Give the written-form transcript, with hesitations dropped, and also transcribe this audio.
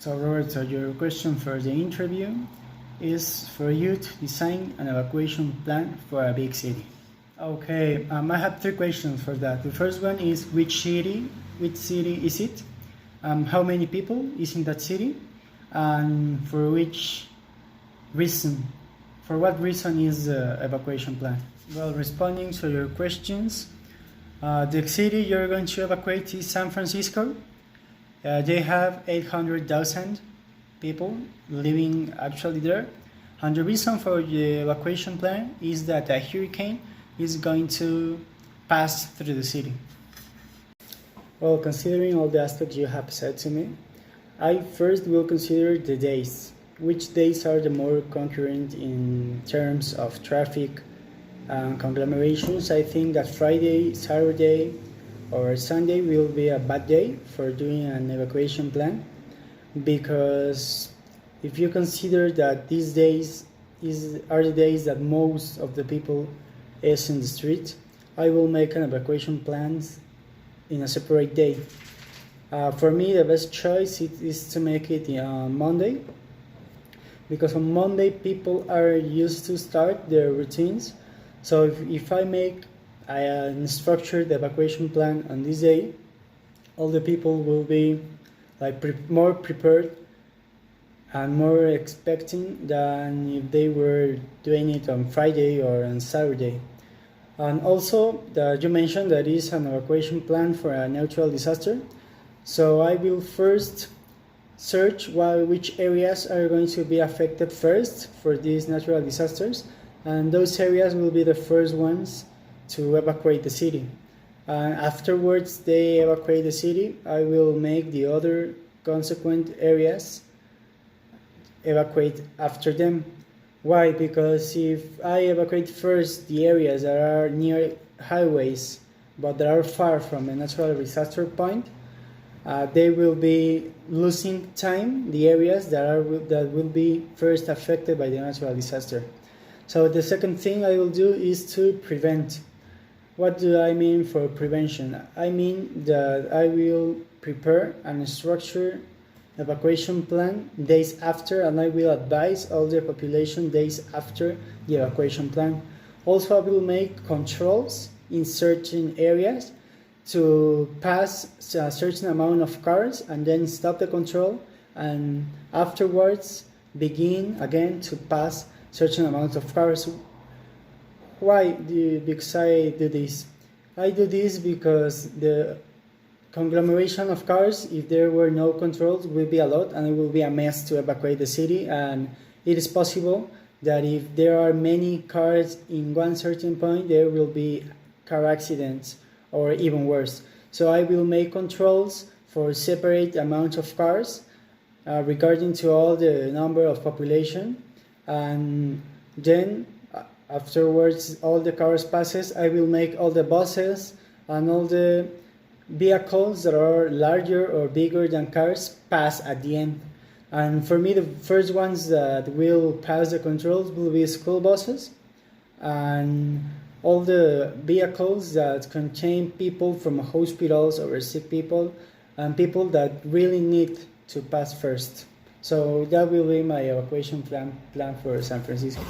So Robert, your question for the interview is for you to design an evacuation plan for a big city. Okay, I have three questions for that. The first one is which city is it? How many people is in that city? And for which reason? For what reason is the evacuation plan? Well, responding to your questions, the city you're going to evacuate is San Francisco. They have 800,000 people living actually there. And the reason for the evacuation plan is that a hurricane is going to pass through the city. Well, considering all the aspects you have said to me, I first will consider the days. Which days are the more concurrent in terms of traffic and conglomerations? I think that Friday, Saturday, or Sunday will be a bad day for doing an evacuation plan, because if you consider that these days are the days that most of the people is in the street, I will make an evacuation plan in a separate day. For me, the best choice is to make it on Monday, because on Monday people are used to start their routines. So if I make a structured evacuation plan on this day, all the people will be more prepared and more expecting than if they were doing it on Friday or on Saturday. And also, you mentioned that is an evacuation plan for a natural disaster. So I will first search which areas are going to be affected first for these natural disasters, and those areas will be the first ones to evacuate the city. Afterwards they evacuate the city, I will make the other consequent areas evacuate after them. Why? Because if I evacuate first the areas that are near highways but that are far from a natural disaster point, they will be losing time, the areas that will be first affected by the natural disaster. So the second thing I will do is to prevent. What do I mean for prevention? I mean that I will prepare and structure evacuation plan days after, and I will advise all the population days after the evacuation plan. Also, I will make controls in certain areas to pass a certain amount of cars and then stop the control, and afterwards begin again to pass certain amount of cars. Why? Because I do this. I do this because the conglomeration of cars, if there were no controls, will be a lot, and it will be a mess to evacuate the city. And it is possible that if there are many cars in one certain point, there will be car accidents or even worse. So I will make controls for separate amount of cars regarding to all the number of population, and then afterwards all the cars passes, I will make all the buses and all the vehicles that are larger or bigger than cars pass at the end. And for me, the first ones that will pass the controls will be school buses and all the vehicles that contain people from hospitals or sick people and people that really need to pass first. So that will be my evacuation plan for San Francisco.